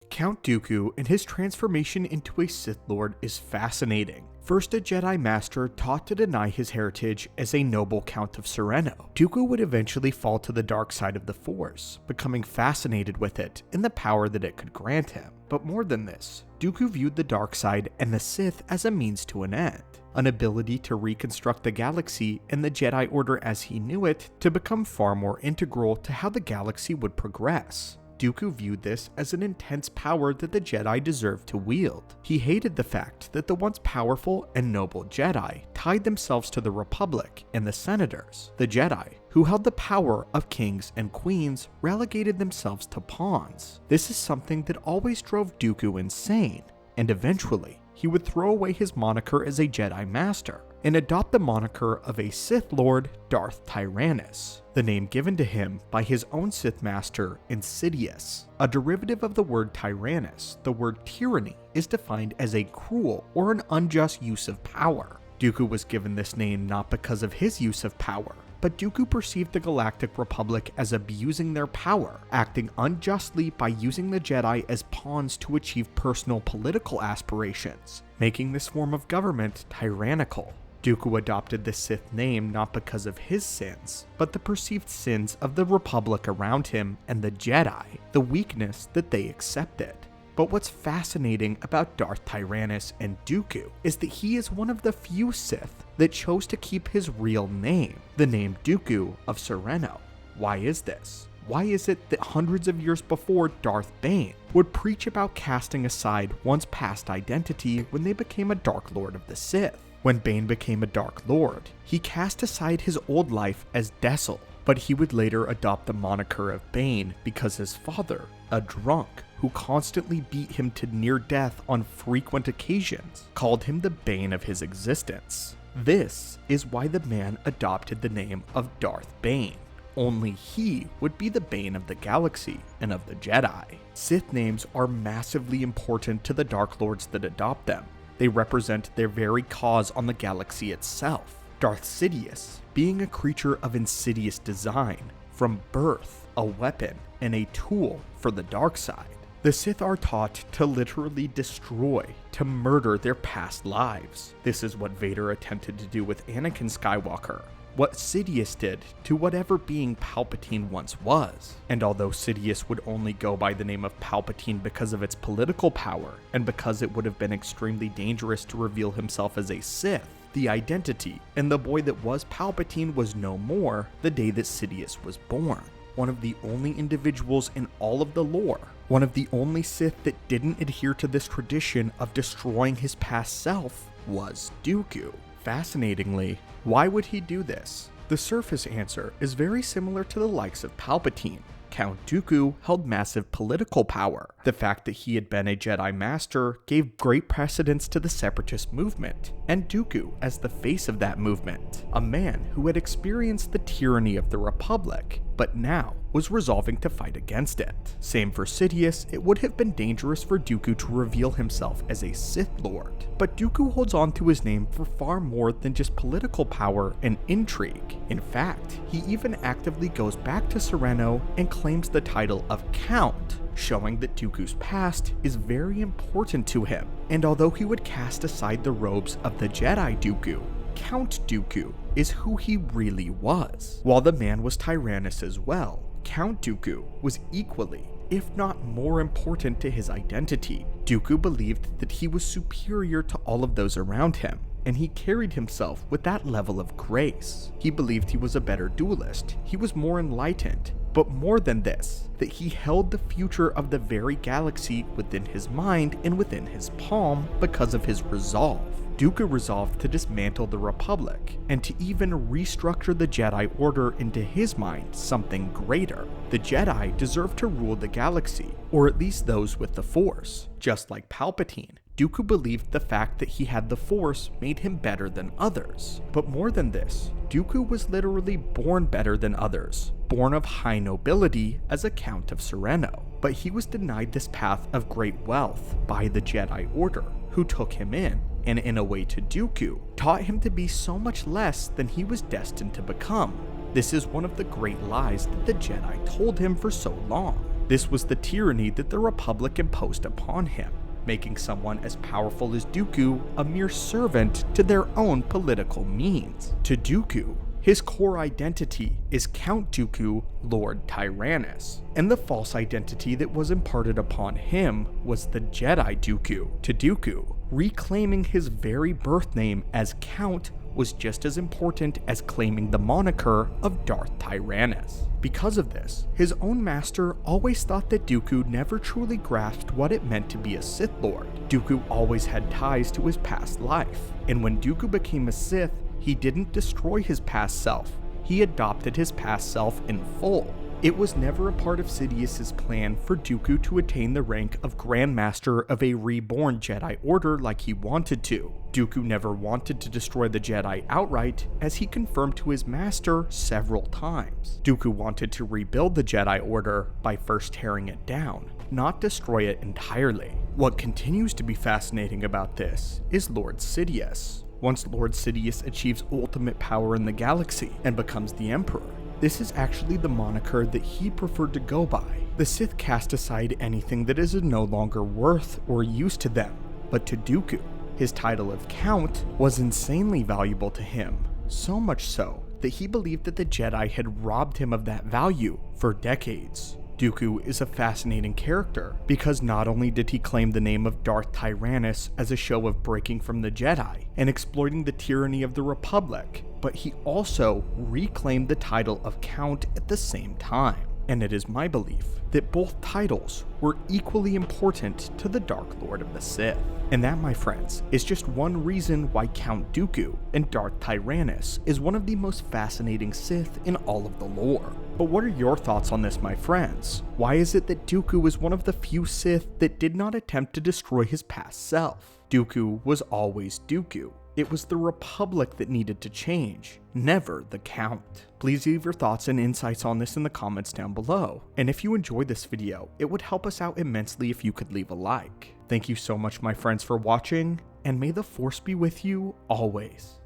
Count Dooku and his transformation into a Sith Lord is fascinating. First a Jedi Master taught to deny his heritage as a noble Count of Sereno, Dooku would eventually fall to the dark side of the Force, becoming fascinated with it and the power that it could grant him. But more than this, Dooku viewed the dark side and the Sith as a means to an end, an ability to reconstruct the galaxy and the Jedi Order as he knew it to become far more integral to how the galaxy would progress. Dooku viewed this as an intense power that the Jedi deserved to wield. He hated the fact that the once powerful and noble Jedi tied themselves to the Republic and the Senators. The Jedi, who held the power of kings and queens, relegated themselves to pawns. This is something that always drove Dooku insane, and eventually, he would throw away his moniker as a Jedi Master and adopt the moniker of a Sith Lord, Darth Tyranus, the name given to him by his own Sith Master, Insidious. A derivative of the word Tyrannus, the word tyranny is defined as a cruel or an unjust use of power. Dooku was given this name not because of his use of power, but Dooku perceived the Galactic Republic as abusing their power, acting unjustly by using the Jedi as pawns to achieve personal political aspirations, making this form of government tyrannical. Dooku adopted the Sith name not because of his sins, but the perceived sins of the Republic around him and the Jedi, the weakness that they accepted. But what's fascinating about Darth Tyranus and Dooku is that he is one of the few Sith that chose to keep his real name, the name Dooku of Sereno. Why is this? Why is it that hundreds of years before Darth Bane would preach about casting aside one's past identity when they became a Dark Lord of the Sith? When Bane became a Dark Lord, he cast aside his old life as Dessel, but he would later adopt the moniker of Bane because his father, a drunk who constantly beat him to near death on frequent occasions, called him the bane of his existence. This is why the man adopted the name of Darth Bane. Only he would be the bane of the galaxy and of the Jedi. Sith names are massively important to the Dark Lords that adopt them. They represent their very cause on the galaxy itself. Darth Sidious, being a creature of insidious design, from birth, a weapon, and a tool for the dark side. The Sith are taught to literally destroy, to murder their past lives. This is what Vader attempted to do with Anakin Skywalker, what Sidious did to whatever being Palpatine once was. And although Sidious would only go by the name of Palpatine because of its political power, and because it would have been extremely dangerous to reveal himself as a Sith, the identity and the boy that was Palpatine was no more the day that Sidious was born. One of the only individuals in all of the lore, one of the only Sith that didn't adhere to this tradition of destroying his past self, was Dooku. Fascinatingly, why would he do this? The surface answer is very similar to the likes of Palpatine. Count Dooku held massive political power. The fact that he had been a Jedi Master gave great precedence to the Separatist movement, and Dooku as the face of that movement, a man who had experienced the tyranny of the Republic, but now was resolving to fight against it. Same for Sidious, it would have been dangerous for Dooku to reveal himself as a Sith Lord, but Dooku holds on to his name for far more than just political power and intrigue. In fact, he even actively goes back to Sereno and claims the title of Count, showing that Dooku's past is very important to him. And although he would cast aside the robes of the Jedi Dooku, Count Dooku is who he really was. While the man was Tyrannus as well, Count Dooku was equally, if not more important to his identity. Dooku believed that he was superior to all of those around him, and he carried himself with that level of grace. He believed he was a better duelist, he was more enlightened, but more than this, that he held the future of the very galaxy within his mind and within his palm because of his resolve. Dooku resolved to dismantle the Republic, and to even restructure the Jedi Order into his mind something greater. The Jedi deserve to rule the galaxy, or at least those with the Force. Just like Palpatine, Dooku believed the fact that he had the Force made him better than others. But more than this, Dooku was literally born better than others, born of high nobility as a Count of Sereno. But he was denied this path of great wealth by the Jedi Order, who took him in a way to Dooku, taught him to be so much less than he was destined to become. This is one of the great lies that the Jedi told him for so long. This was the tyranny that the Republic imposed upon him, making someone as powerful as Dooku a mere servant to their own political means. To Dooku, his core identity is Count Dooku, Lord Tyranus, and the false identity that was imparted upon him was the Jedi Dooku. To Dooku, reclaiming his very birth name as Count was just as important as claiming the moniker of Darth Tyranus. Because of this, his own master always thought that Dooku never truly grasped what it meant to be a Sith Lord. Dooku always had ties to his past life, and when Dooku became a Sith, he didn't destroy his past self, he adopted his past self in full. It was never a part of Sidious's plan for Dooku to attain the rank of Grand Master of a reborn Jedi Order like he wanted to. Dooku never wanted to destroy the Jedi outright, as he confirmed to his master several times. Dooku wanted to rebuild the Jedi Order by first tearing it down, not destroy it entirely. What continues to be fascinating about this is Lord Sidious. Once Lord Sidious achieves ultimate power in the galaxy and becomes the Emperor, this is actually the moniker that he preferred to go by. The Sith cast aside anything that is of no longer worth or use to them, but to Dooku, his title of Count was insanely valuable to him, so much so that he believed that the Jedi had robbed him of that value for decades. Dooku is a fascinating character because not only did he claim the name of Darth Tyranus as a show of breaking from the Jedi and exploiting the tyranny of the Republic, but he also reclaimed the title of Count at the same time. And it is my belief that both titles were equally important to the Dark Lord of the Sith. And that, my friends, is just one reason why Count Dooku and Darth Tyranus is one of the most fascinating Sith in all of the lore. But what are your thoughts on this, my friends? Why is it that Dooku is one of the few Sith that did not attempt to destroy his past self? Dooku was always Dooku. It was the Republic that needed to change, never the Count. Please leave your thoughts and insights on this in the comments down below. And if you enjoyed this video, it would help us out immensely if you could leave a like. Thank you so much, my friends, for watching, and may the Force be with you always.